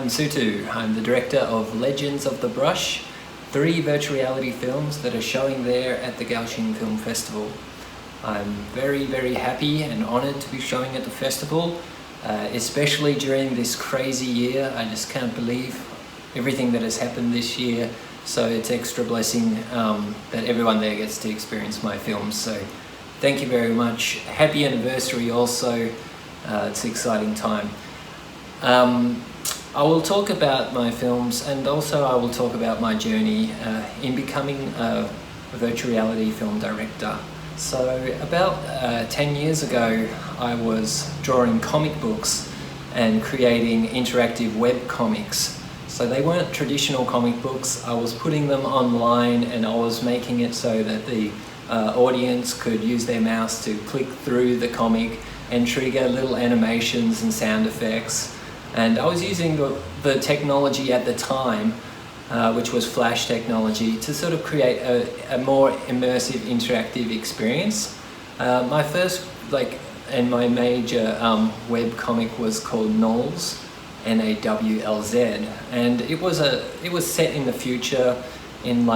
I'm Sutu. I'm the director of Legends of the Brush, 3 virtual reality films that are showing there at the Kaohsiung Film Festival. I'm very, very happy and honoured to be showing at the festival, especially during this crazy year. I just can't believe everything that has happened this year, so it's extra blessing that everyone there gets to experience my films. So thank you very much. Happy anniversary also. It's an exciting time. I will talk about my films, and also I will talk about my journey in becoming a virtual reality film director. So about 10 years ago, I was drawing comic books and creating interactive web comics. So they weren't traditional comic books. I was putting them online, and I was making it so that the audience could use their mouse to click through the comic and trigger little animations and sound effects. And I was using the technology at the time, which was flash technology, to sort of create a more immersive interactive experience. My first and my major web comic was called Nawls, N-A-W-L-Z, and it was set in the future in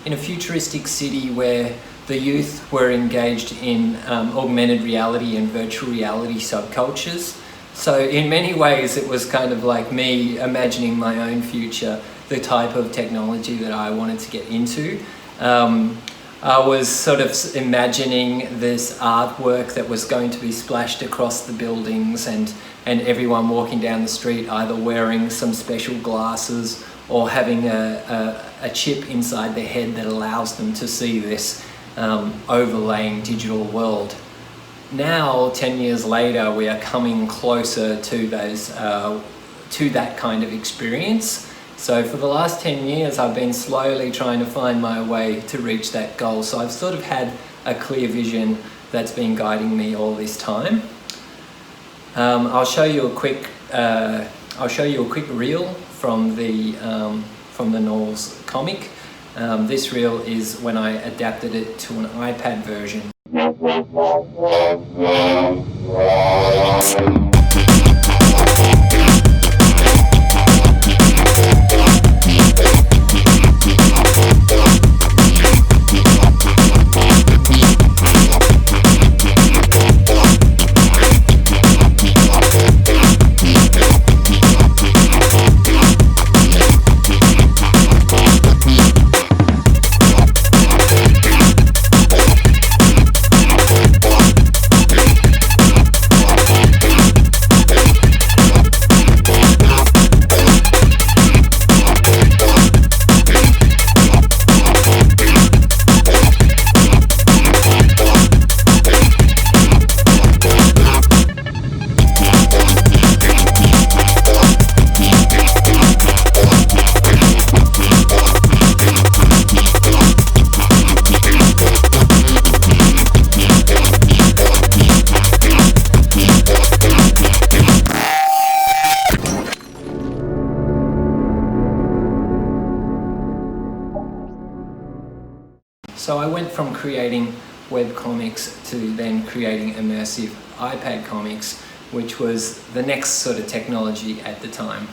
in a futuristic city where the youth were engaged in augmented reality and virtual reality subcultures. So in many ways it was kind of like me imagining my own future, the type of technology that I wanted to get into. I was sort of imagining this artwork that was going to be splashed across the buildings, and everyone walking down the street either wearing some special glasses or having a chip inside their head that allows them to see this overlaying digital world. Now, 10 years later, we are coming closer to that kind of experience. So for the last 10 years, I've been slowly trying to find my way to reach that goal. So I've sort of had a clear vision that's been guiding me all this time. I'll show you a quick reel from the Nawls comic. This reel is when I adapted it to an iPad version. So I went from creating web comics to then creating immersive iPad comics, which was the next sort of technology at the time.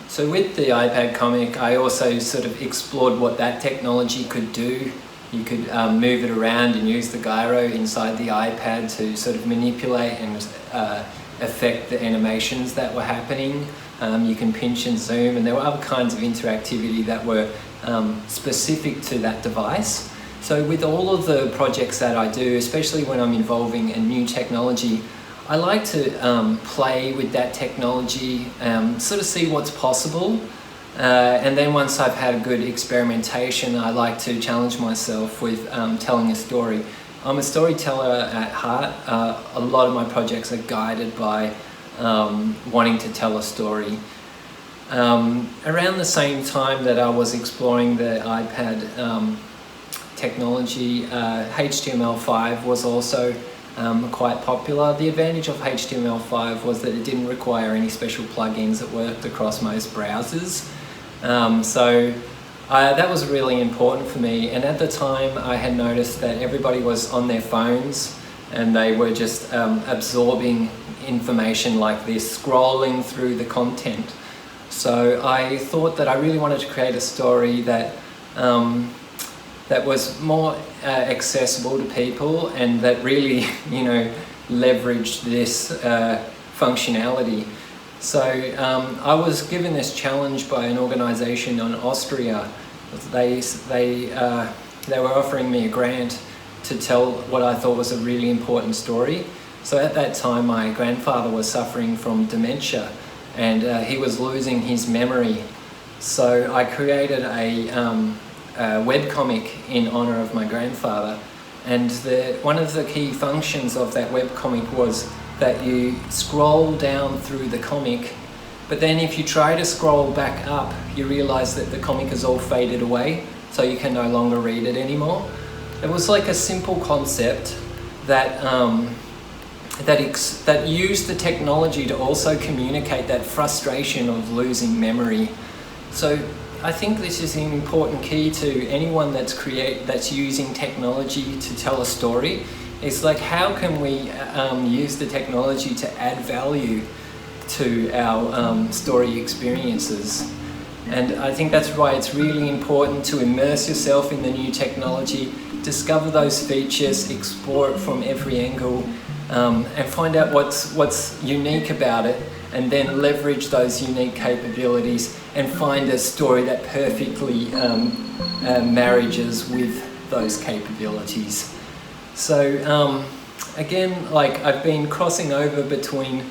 So with the iPad comic, I also sort of explored what that technology could do. You could move it around and use the gyro inside the iPad to sort of manipulate and affect the animations that were happening. You can pinch and zoom, and there were other kinds of interactivity that were specific to that device. So with all of the projects that I do, especially when I'm involving a new technology, I like to play with that technology, sort of see what's possible, and then once I've had a good experimentation, I like to challenge myself with telling a story. I'm a storyteller at heart. A lot of my projects are guided by wanting to tell a story. Around the same time that I was exploring the iPad technology, HTML5 was also quite popular. The advantage of HTML5 was that it didn't require any special plugins that worked across most browsers. That was really important for me, and at the time I had noticed that everybody was on their phones and they were just absorbing information like this, scrolling through the content. So I thought that I really wanted to create a story that that was more accessible to people and that really, leveraged this functionality. So I was given this challenge by an organization in Austria. They were offering me a grant to tell what I thought was a really important story. So at that time, my grandfather was suffering from dementia and he was losing his memory. So I created a webcomic in honor of my grandfather. And one of the key functions of that webcomic was that you scroll down through the comic, but then if you try to scroll back up, you realize that the comic is all faded away, so you can no longer read it anymore. It was like a simple concept that that used the technology to also communicate that frustration of losing memory. So I think this is an important key to anyone that's using technology to tell a story. It's like, how can we use the technology to add value to our story experiences? And I think that's why it's really important to immerse yourself in the new technology, discover those features, explore it from every angle, and find out what's unique about it, and then leverage those unique capabilities and find a story that perfectly marriages with those capabilities. So again, I've been crossing over between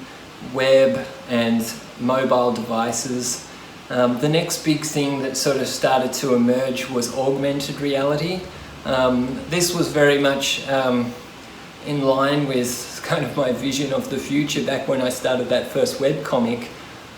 web and mobile devices. The next big thing that sort of started to emerge was augmented reality. This was very much in line with kind of my vision of the future back when I started that first webcomic.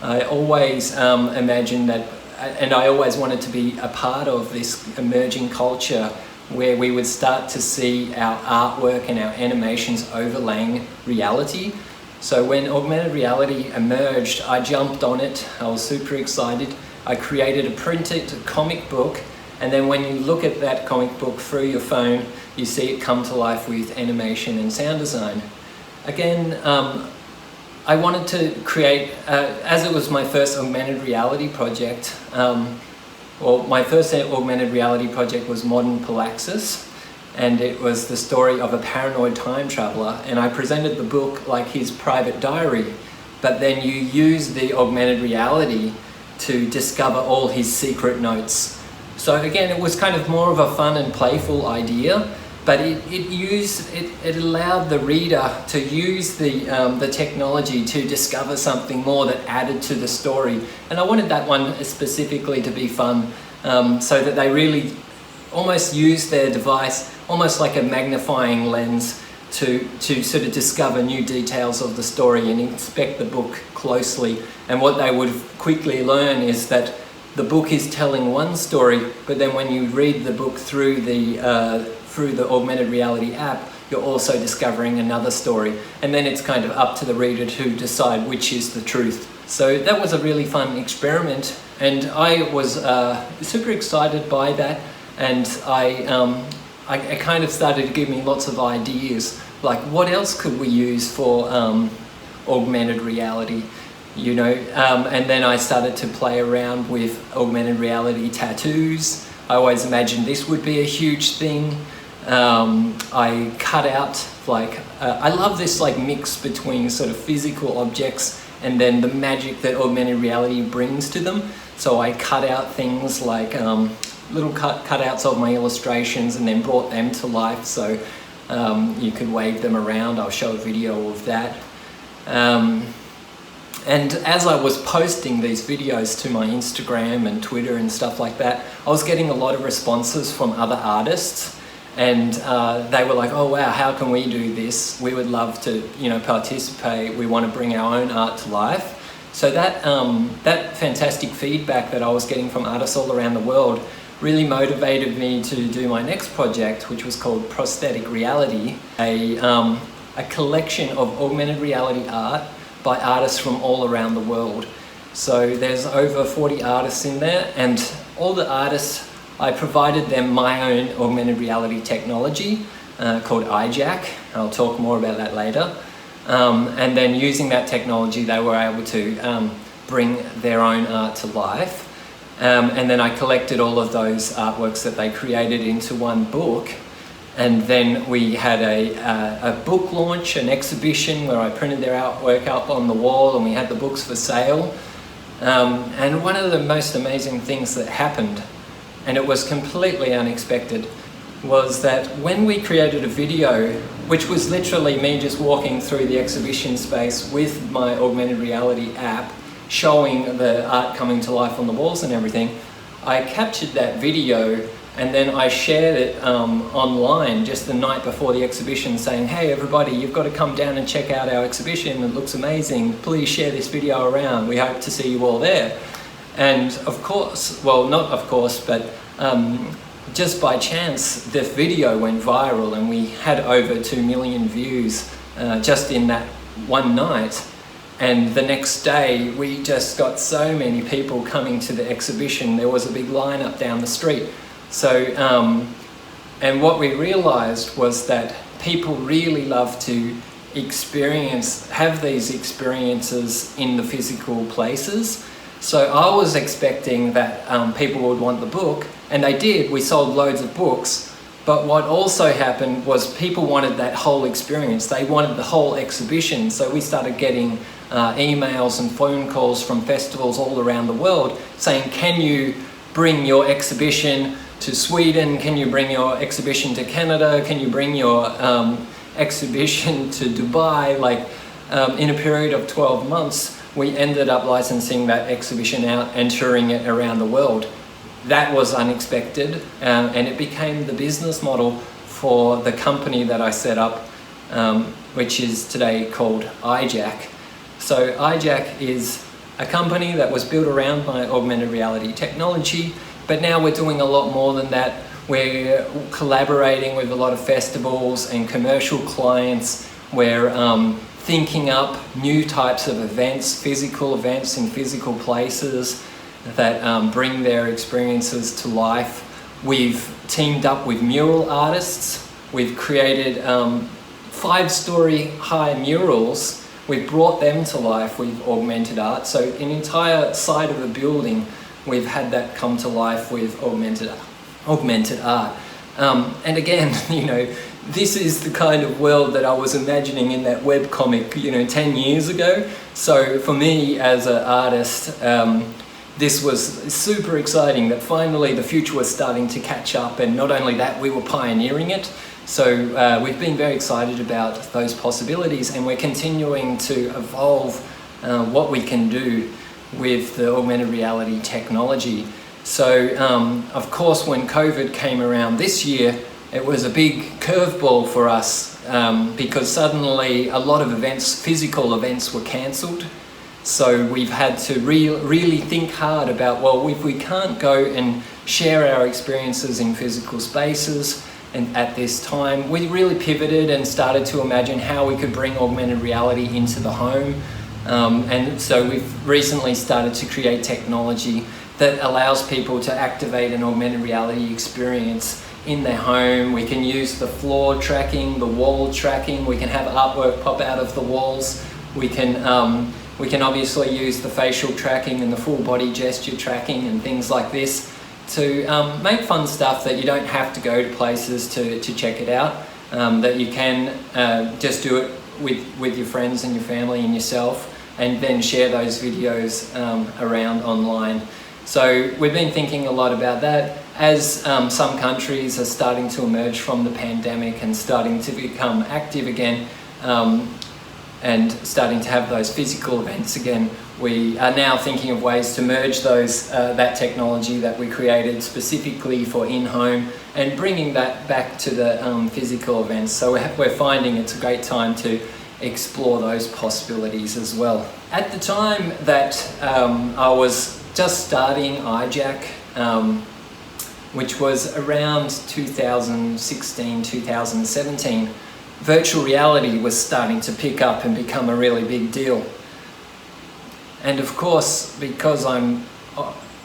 I always imagined that, and I always wanted to be a part of this emerging culture where we would start to see our artwork and our animations overlaying reality. So when augmented reality emerged, I jumped on it. I was super excited. I created a printed comic book, and then when you look at that comic book through your phone, you see it come to life with animation and sound design. Again, I wanted to create, as it was my first augmented reality project, my first augmented reality project was Modern Palaxis, and it was the story of a paranoid time traveler, and I presented the book like his private diary, but then you use the augmented reality to discover all his secret notes. So again, it was kind of more of a fun and playful idea, but it allowed the reader to use the technology to discover something more that added to the story. And I wanted that one specifically to be fun, so that they really almost use their device almost like a magnifying lens to sort of discover new details of the story and inspect the book closely. And what they would quickly learn is that the book is telling one story, but then when you read the book through the augmented reality app, you're also discovering another story. And then it's kind of up to the reader to decide which is the truth. So that was a really fun experiment, and I was super excited by that. And I kind of started to give me lots of ideas, like what else could we use for augmented reality, and then I started to play around with augmented reality tattoos. I always imagined this would be a huge thing. I cut out I love this mix between sort of physical objects and then the magic that augmented reality brings to them. So I cut out things like little cutouts of my illustrations and then brought them to life, so you could wave them around. I'll show a video of that. And as I was posting these videos to my Instagram and Twitter and stuff like that, I was getting a lot of responses from other artists, and they were like, oh wow, how can we do this? We would love to participate. We want to bring our own art to life. So that fantastic feedback that I was getting from artists all around the world really motivated me to do my next project, which was called Prosthetic Reality, a collection of augmented reality art by artists from all around the world. So there's over 40 artists in there, and all the artists, I provided them my own augmented reality technology called EyeJack. I'll talk more about that later. and then using that technology they were able to bring their own art to life. And then I collected all of those artworks that they created into one book. And then we had a book launch, an exhibition where I printed their artwork up on the wall, and we had the books for sale. And one of the most amazing things that happened, and it was completely unexpected, was that when we created a video, which was literally me just walking through the exhibition space with my augmented reality app, showing the art coming to life on the walls and everything, I captured that video and then I shared it online just the night before the exhibition, saying, hey everybody, you've got to come down and check out our exhibition, it looks amazing, please share this video around, we hope to see you all there. And of course, well not of course, but just by chance the video went viral and we had over 2 million views just in that one night. And the next day we just got so many people coming to the exhibition, there was a big lineup down the street. So, and what we realized was that people really love to have these experiences in the physical places. So I was expecting that people would want the book, and they did. We sold loads of books, but what also happened was people wanted that whole experience. They wanted the whole exhibition. So we started getting emails and phone calls from festivals all around the world saying, can you bring your exhibition to Sweden? Can you bring your exhibition to Canada? Can you bring your exhibition to Dubai? Like in a period of 12 months, we ended up licensing that exhibition out and touring it around the world. That was unexpected, and it became the business model for the company that I set up, which is today called EyeJack. So EyeJack is a company that was built around my augmented reality technology, but now we're doing a lot more than that. We're collaborating with a lot of festivals and commercial clients. We're thinking up new types of events, physical events in physical places that bring their experiences to life. We've teamed up with mural artists. We've created 5-story high murals. We've brought them to life with augmented art. So an entire side of a building, we've had that come to life with augmented art. And again, you know, this is the kind of world that I was imagining in that webcomic, you know, 10 years ago. So for me as an artist, this was super exciting that finally the future was starting to catch up, and not only that, we were pioneering it. So we've been very excited about those possibilities, and we're continuing to evolve what we can do with the augmented reality technology. So of course when COVID came around this year, it was a big curveball for us because suddenly a lot of events, physical events, were cancelled. So we've had to really think hard about, well, if we can't go and share our experiences in physical spaces, and at this time, we really pivoted and started to imagine how we could bring augmented reality into the home. And so we've recently started to create technology that allows people to activate an augmented reality experience in their home. We can use the floor tracking, the wall tracking. We can have artwork pop out of the walls. We can obviously use the facial tracking and the full body gesture tracking and things like this to make fun stuff that you don't have to go to places to check it out, that you can just do it with your friends and your family and yourself, and then share those videos around online. So we've been thinking a lot about that. As some countries are starting to emerge from the pandemic and starting to become active again, and starting to have those physical events again, we are now thinking of ways to merge those that technology that we created specifically for in-home and bringing that back to the physical events. So we're finding it's a great time to explore those possibilities as well. At the time that I was just starting EyeJack, which was around 2016, 2017, virtual reality was starting to pick up and become a really big deal. And of course, because I'm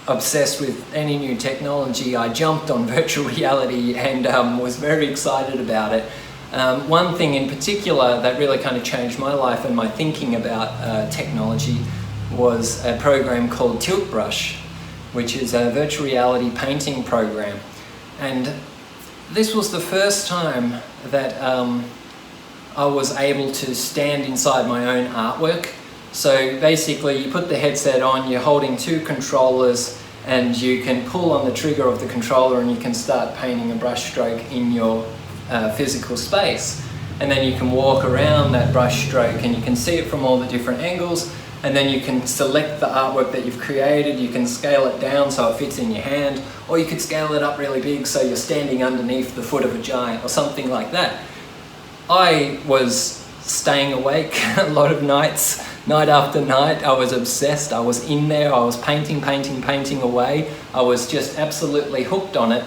obsessed with any new technology, I jumped on virtual reality and was very excited about it. One thing in particular that really kind of changed my life and my thinking about technology was a program called Tilt Brush, which is a virtual reality painting program. And this was the first time that I was able to stand inside my own artwork. So basically you put the headset on, you're holding two controllers, and you can pull on the trigger of the controller and you can start painting a brush stroke in your physical space. And then you can walk around that brush stroke and you can see it from all the different angles, and then you can select the artwork that you've created. You can scale it down so it fits in your hand, or you could scale it up really big so you're standing underneath the foot of a giant or something like that. I was staying awake a lot of nights, night after night. I was obsessed. I was in there. I was painting away. I was just absolutely hooked on it.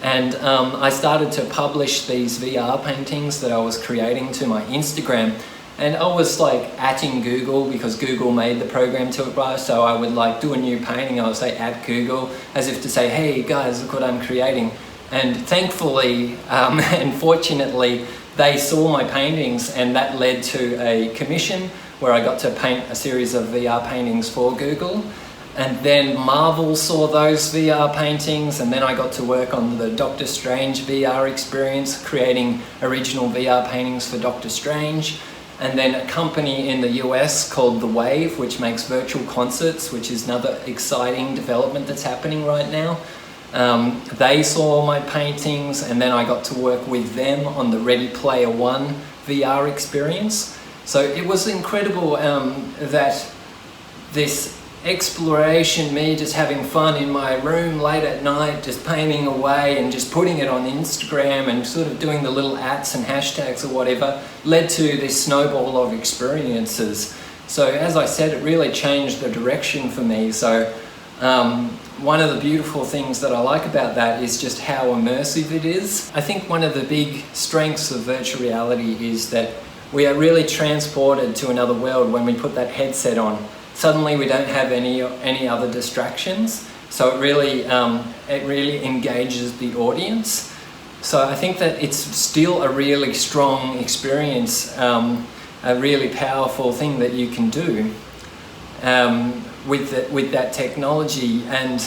And I started to publish these VR paintings that I was creating to my Instagram. And I was like @ing Google, because Google made the program Tilt Brush. So I would like do a new painting, I would say @Google, as if to say, hey guys, look what I'm creating. And thankfully and fortunately, they saw my paintings, and that led to a commission where I got to paint a series of VR paintings for Google. And then Marvel saw those VR paintings, and then I got to work on the Doctor Strange VR experience, creating original VR paintings for Doctor Strange. And then a company in the US called The Wave, which makes virtual concerts, which is another exciting development that's happening right now. They saw my paintings, and then I got to work with them on the Ready Player One VR experience. So it was incredible that this exploration, me just having fun in my room late at night, just painting away and just putting it on Instagram and sort of doing the little @ and hashtags or whatever, led to this snowball of experiences. So as I said, it really changed the direction for me. So one of the beautiful things that I like about that is just how immersive it is. I think one of the big strengths of virtual reality is that we are really transported to another world when we put that headset on. Suddenly we don't have any other distractions, so it really engages the audience. So I think that it's still a really strong experience, a really powerful thing that you can do with that technology. And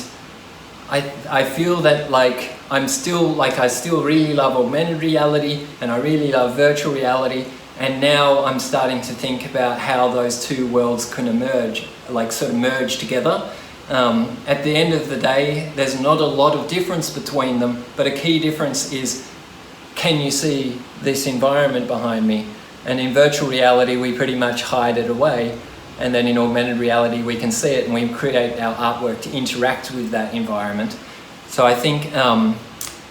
I feel that I still really love augmented reality, and I really love virtual reality. And now I'm starting to think about how those two worlds can emerge, sort of merge together. At the end of the day, there's not a lot of difference between them, but a key difference is, can you see this environment behind me? And in virtual reality, we pretty much hide it away. And then in augmented reality, we can see it, and we create our artwork to interact with that environment. So I think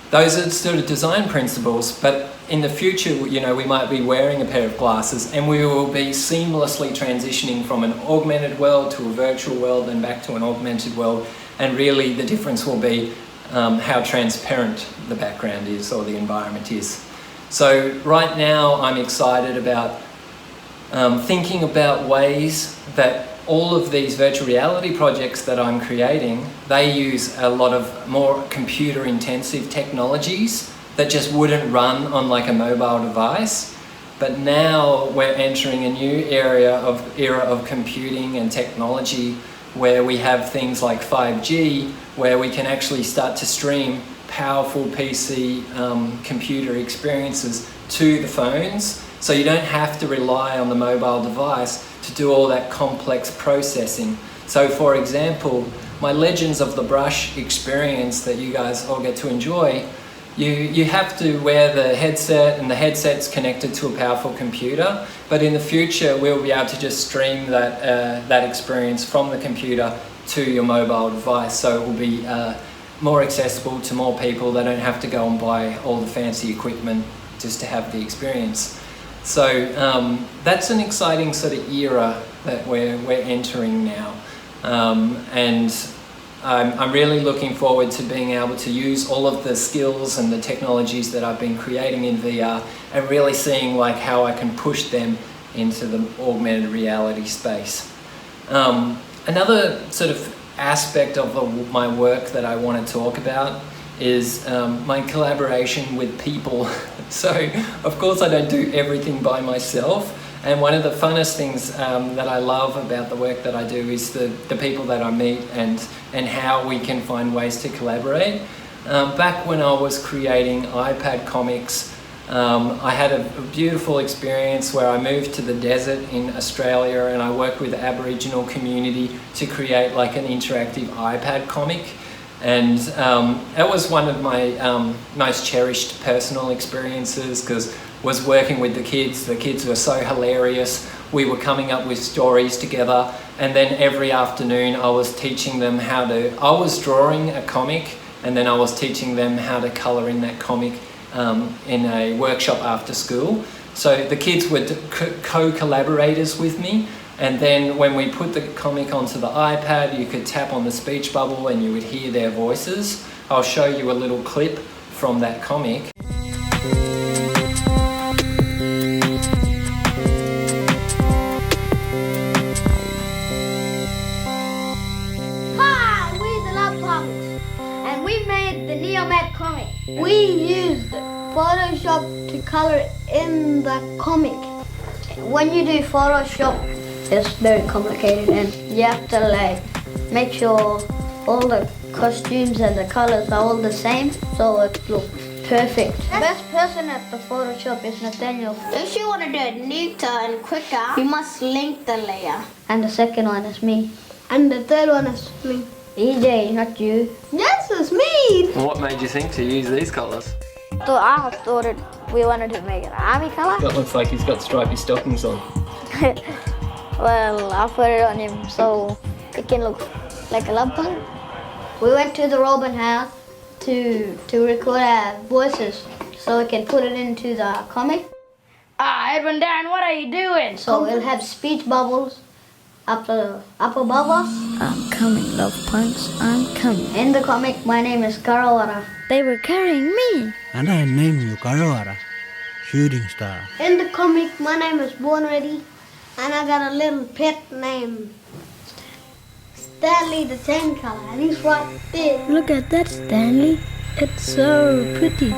those are sort of design principles, but in the future, we might be wearing a pair of glasses, and we will be seamlessly transitioning from an augmented world to a virtual world and back to an augmented world. And really the difference will be how transparent the background is, or the environment is. So right now I'm excited about thinking about ways that all of these virtual reality projects that I'm creating, they use a lot of more computer intensive technologies that just wouldn't run on a mobile device. But now we're entering a new era of computing and technology, where we have things like 5G, where we can actually start to stream powerful PC computer experiences to the phones. So you don't have to rely on the mobile device to do all that complex processing. So for example, my Legends of the Brush experience that you guys all get to enjoy, you have to wear the headset, and the headset's connected to a powerful computer. But in the future, we'll be able to just stream that experience from the computer to your mobile device. So it will be more accessible to more people. They don't have to go and buy all the fancy equipment just to have the experience. So that's an exciting sort of era that we're entering now. And I'm really looking forward to being able to use all of the skills and the technologies that I've been creating in VR, and really seeing how I can push them into the augmented reality space. Another sort of aspect of my work that I want to talk about is my collaboration with people So of course I don't do everything by myself. And one of the funnest things that I love about the work that I do is the people that I meet and how we can find ways to collaborate. Back when I was creating iPad comics, I had a beautiful experience where I moved to the desert in Australia and I worked with the Aboriginal community to create like an interactive iPad comic. And that was one of my most cherished personal experiences, because was working with the kids. The kids were so hilarious. We were coming up with stories together, and then every afternoon I was teaching them I was drawing a comic, and then I was teaching them how to colour in that comic in a workshop after school. So the kids were co-collaborators with me, and then when we put the comic onto the iPad, you could tap on the speech bubble and you would hear their voices. I'll show you a little clip from that comic. Hi, we're the Love Punks, and we made the Neomat comic. We used Photoshop to color in the comic. When you do Photoshop, it's very complicated, and you have to like make sure all the costumes and the colors are all the same, so it looks perfect. The best person at the Photoshop is Nathaniel. If you want to do it neater and quicker, you must link the layer. And the second one is me. And the third one is me. EJ, not you. Yes, it's me! What made you think to use these colours? So I thought we wanted to make an army color. That looks like he's got stripy stockings on. Well, I put it on him so it can look like a love punk. We went to the Robin house to record our voices so we can put it into the comic. Edwin Dan, what are you doing? So it'll have speech bubbles up above us. I'm coming, love punks, I'm coming. In the comic, my name is Karawara. They were carrying me. And I named you Karawara, shooting star. In the comic, my name is Born Ready, and I got a little pet named Stanley the Same Color, and he's right there. Look at that, Stanley. It's so pretty.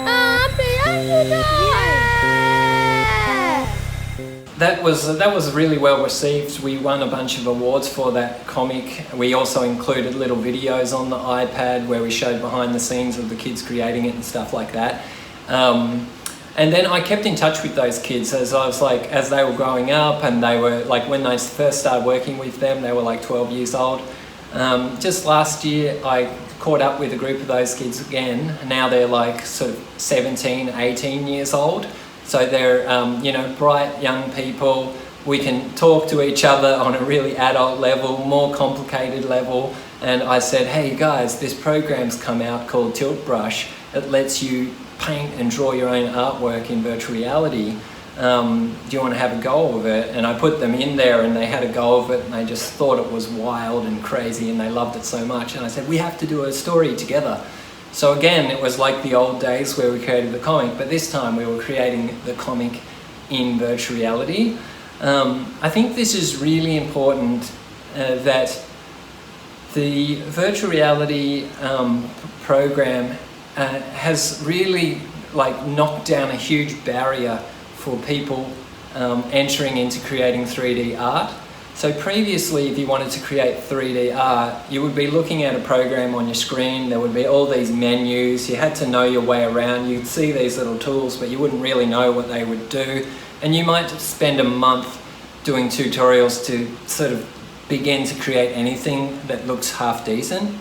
That was really well received. We won a bunch of awards for that comic. We also included little videos on the iPad where we showed behind the scenes of the kids creating it and stuff like that. And then I kept in touch with those kids as they were growing up, and they were like, when I first started working with them, they were like 12 years old. Just last year I caught up with a group of those kids again. Now they're like sort of 17, 18 years old. So they're, bright young people. We can talk to each other on a really adult level, more complicated level. And I said, hey guys, this program's come out called Tilt Brush. It lets you paint and draw your own artwork in virtual reality. Do you want to have a go of it? And I put them in there and they had a go of it, and they just thought it was wild and crazy and they loved it so much. And I said, we have to do a story together. So again, it was like the old days where we created the comic, but this time we were creating the comic in virtual reality. I think this is really important, that the virtual reality program has really knocked down a huge barrier for people entering into creating 3D art. So previously, if you wanted to create 3D art, you would be looking at a program on your screen. There would be all these menus. You had to know your way around. You'd see these little tools, but you wouldn't really know what they would do. And you might spend a month doing tutorials to sort of begin to create anything that looks half decent.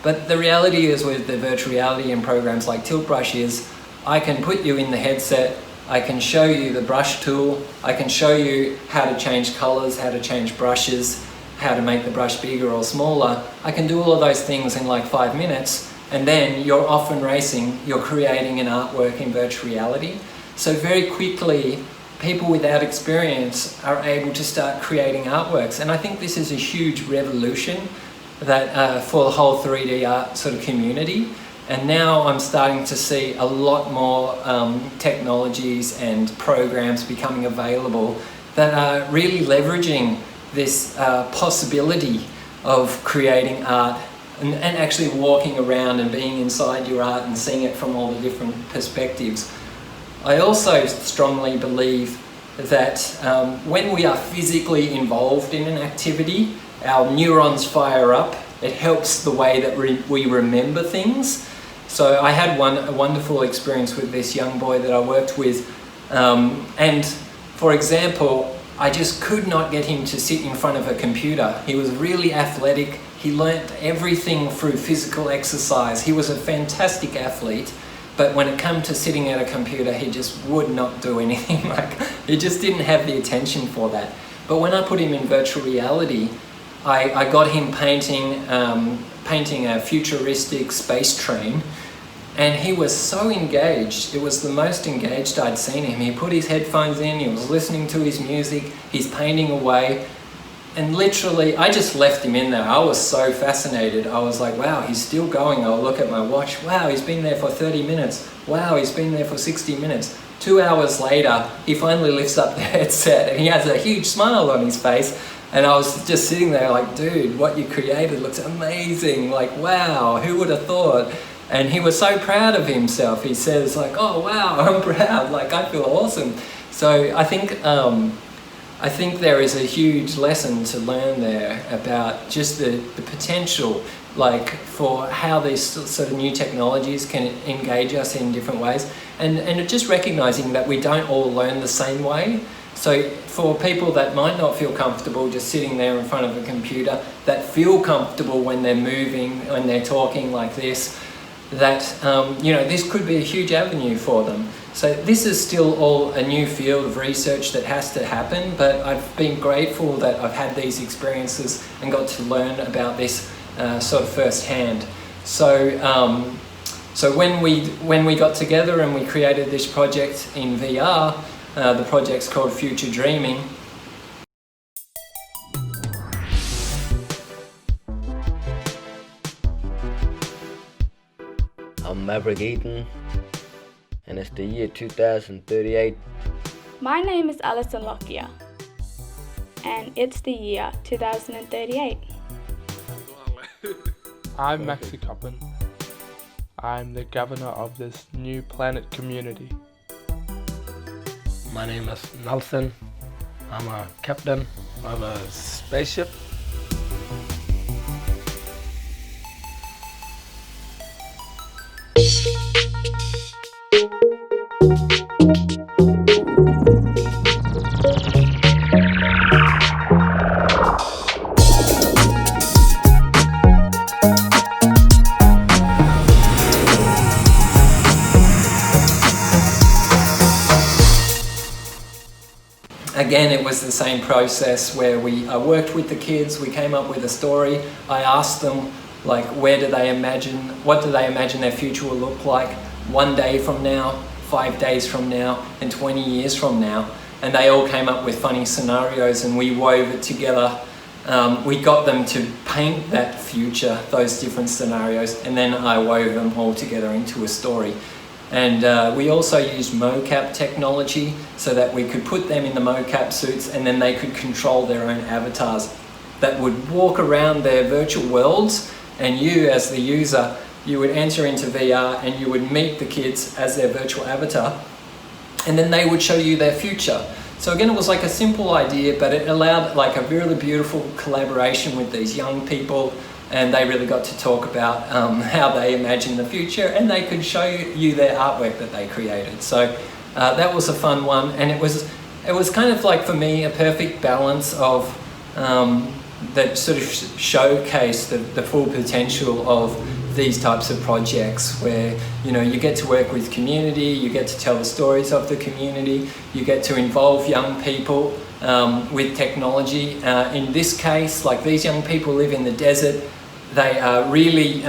But the reality is, with the virtual reality and programs like Tilt Brush, is I can put you in the headset, I can show you the brush tool, I can show you how to change colors, how to change brushes, how to make the brush bigger or smaller. I can do all of those things in like 5 minutes, and then you're off and racing, you're creating an artwork in virtual reality. So very quickly, people without experience are able to start creating artworks. And I think this is a huge revolution that for the whole 3D art sort of community. And now I'm starting to see a lot more technologies and programs becoming available that are really leveraging this possibility of creating art and actually walking around and being inside your art and seeing it from all the different perspectives. I also strongly believe that when we are physically involved in an activity, our neurons fire up. It helps the way that we remember things. So I had a wonderful experience with this young boy that I worked with, and for example, I just could not get him to sit in front of a computer. He was really athletic. He learnt everything through physical exercise. He was a fantastic athlete, but when it came to sitting at a computer, he just would not do anything. Like, he just didn't have the attention for that. But when I put him in virtual reality, I got him painting a futuristic space train, and he was so engaged. It was the most engaged I'd seen him. He put his headphones in, he was listening to his music, he's painting away, and literally I just left him in there. I was so fascinated. I was like, wow, he's still going. I'll look at my watch. Wow, he's been there for 30 minutes. Wow, he's been there for 60 minutes. 2 hours later, he finally lifts up the headset and he has a huge smile on his face. And I was just sitting there like, dude, what you created looks amazing. Like, wow, who would have thought? And he was so proud of himself. He says like, oh, wow, I'm proud. Like, I feel awesome. So I think there is a huge lesson to learn there about just the potential, like, for how these sort of new technologies can engage us in different ways. And just recognizing that we don't all learn the same way. So for people that might not feel comfortable just sitting there in front of a computer, that feel comfortable when they're moving, when they're talking like this, that this could be a huge avenue for them. So this is still all a new field of research that has to happen, but I've been grateful that I've had these experiences and got to learn about this sort of firsthand. So when we got together and we created this project in VR, the project's called Future Dreaming. I'm Maverick Eaton, and it's the year 2038. My name is Alison Lockyer, and it's the year 2038. I'm Maxi Coppin. I'm the governor of this new planet community. My name is Nelson. I'm a captain of a spaceship. Again, it was the same process where I worked with the kids, we came up with a story. I asked them, like, what do they imagine their future will look like 1 day from now, 5 days from now, and 20 years from now. And they all came up with funny scenarios and we wove it together. We got them to paint that future, those different scenarios, and then I wove them all together into a story. And we also used mocap technology so that we could put them in the mocap suits and then they could control their own avatars that would walk around their virtual worlds, and you as the user, you would enter into VR and you would meet the kids as their virtual avatar, and then they would show you their future. So again, it was like a simple idea, but it allowed like a really beautiful collaboration with these young people, and they really got to talk about how they imagine the future, and they could show you their artwork that they created. So that was a fun one, and it was kind of like, for me, a perfect balance of that sort of showcase the full potential of these types of projects where, you know, you get to work with community, you get to tell the stories of the community, you get to involve young people with technology. In this case, like, these young people live in the desert. They are really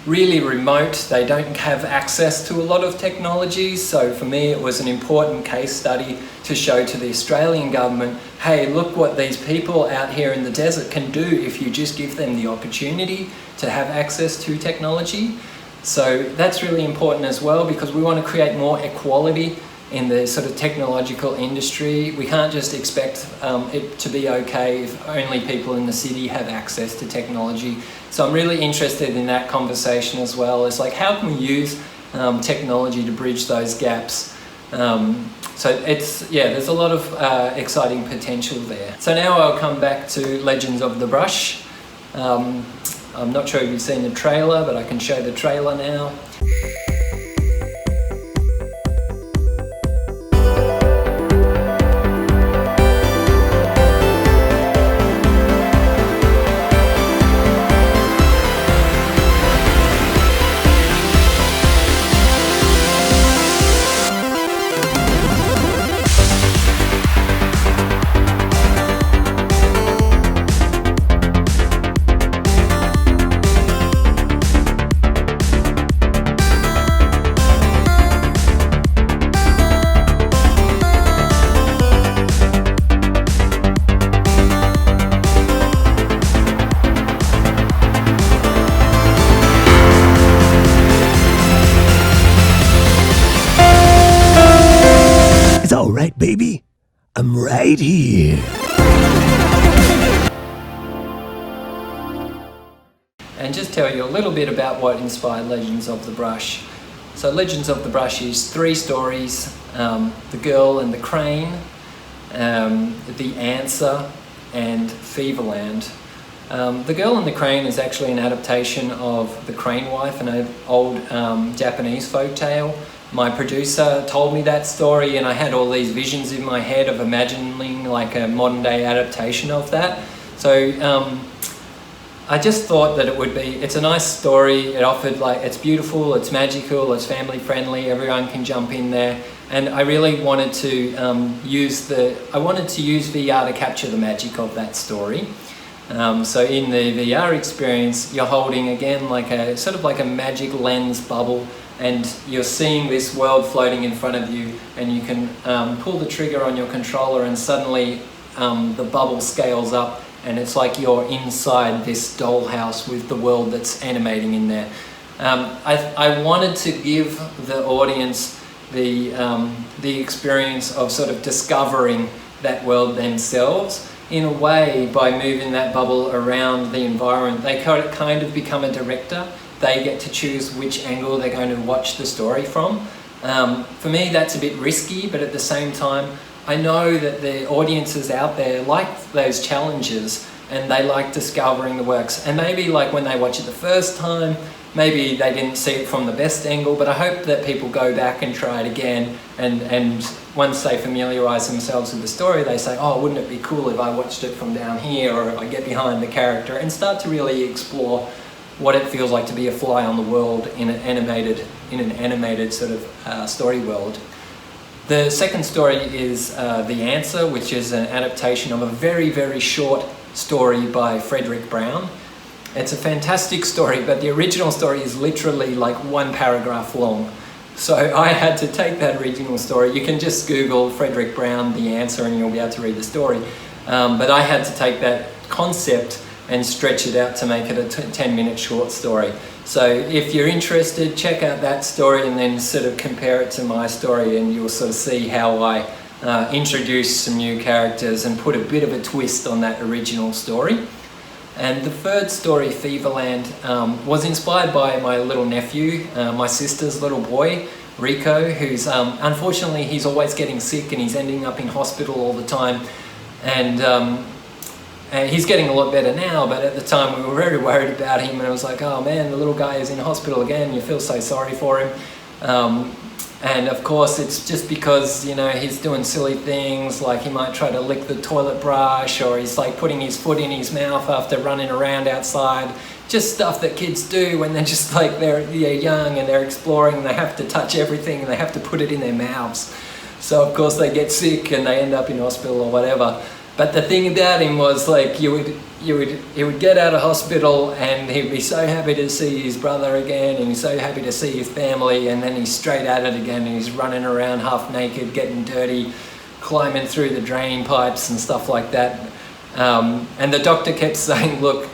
remote. They don't have access to a lot of technologies. So for me, it was an important case study to show to the Australian government, hey, look what these people out here in the desert can do if you just give them the opportunity to have access to technology. So that's really important as well, because we want to create more equality in the sort of technological industry. We can't just expect it to be okay if only people in the city have access to technology. So I'm really interested in that conversation as well. It's like, how can we use technology to bridge those gaps? So there's a lot of exciting potential there. So now I'll come back to Legends of the Brush. I'm not sure if you've seen the trailer, but I can show the trailer now. Alright, baby, I'm right here. And just tell you a little bit about what inspired Legends of the Brush. So Legends of the Brush is 3 stories, The Girl and the Crane, The Answer, and Feverland. The Girl and the Crane is actually an adaptation of The Crane Wife, an old Japanese folktale. My producer told me that story and I had all these visions in my head of imagining like a modern day adaptation of that. So I just thought that it's a nice story. It offered it's beautiful, it's magical, it's family friendly, everyone can jump in there. And I really wanted to use VR to capture the magic of that story. So in the VR experience, you're holding again sort of like a magic lens bubble, and you're seeing this world floating in front of you, and you can pull the trigger on your controller and suddenly the bubble scales up and it's like you're inside this dollhouse with the world that's animating in there. I wanted to give the audience the experience of sort of discovering that world themselves. In a way, by moving that bubble around the environment, they kind of become a director. They get to choose which angle they're going to watch the story from. For me, that's a bit risky, but at the same time, I know that the audiences out there like those challenges and they like discovering the works. And maybe when they watch it the first time, maybe they didn't see it from the best angle, but I hope that people go back and try it again, and once they familiarise themselves with the story, they say, oh, wouldn't it be cool if I watched it from down here, or if I get behind the character and start to really explore what it feels like to be a fly on the world in an animated sort of story world. The second story is The Answer, which is an adaptation of a very, very short story by Frederick Brown. It's a fantastic story, but the original story is literally 1 paragraph long. So I had to take that original story. You can just Google Frederick Brown, The Answer, and you'll be able to read the story. But I had to take that concept and stretch it out to make it a 10-minute short story. So if you're interested, check out that story and then sort of compare it to my story, and you'll sort of see how I introduced some new characters and put a bit of a twist on that original story. And the third story, Feverland, was inspired by my little nephew, my sister's little boy, Rico, who's unfortunately he's always getting sick and he's ending up in hospital all the time. And he's getting a lot better now, but at the time we were very worried about him, and it was like, oh man, the little guy is in hospital again, you feel so sorry for him. And of course it's just because, he's doing silly things, like he might try to lick the toilet brush, or he's putting his foot in his mouth after running around outside. Just stuff that kids do when they're just they're young and they're exploring, and they have to touch everything and they have to put it in their mouths. So of course they get sick and they end up in hospital or whatever. But the thing about him was he would get out of hospital and he'd be so happy to see his brother again, and he's so happy to see his family, and then he's straight at it again, and he's running around half naked, getting dirty, climbing through the drain pipes and stuff like that. And the doctor kept saying, look,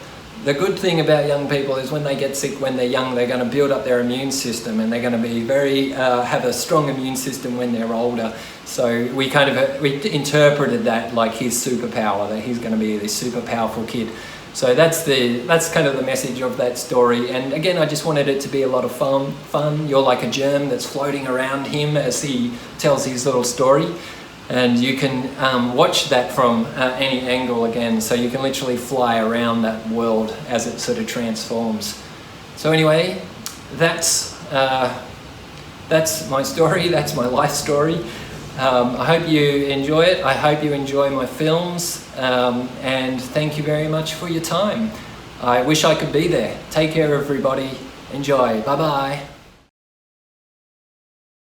the good thing about young people is when they get sick when they're young, they're going to build up their immune system, and they're going to be have a strong immune system when they're older. So we interpreted that like his superpower, that he's going to be this super powerful kid. So that's kind of the message of that story. And again, I just wanted it to be a lot of fun. You're like a germ that's floating around him as he tells his little story. And you can watch that from any angle again. So you can literally fly around that world as it sort of transforms. So anyway, that's my story. That's my life story. I hope you enjoy it. I hope you enjoy my films, and thank you very much for your time. I wish I could be there. Take care, everybody. Enjoy. Bye-bye.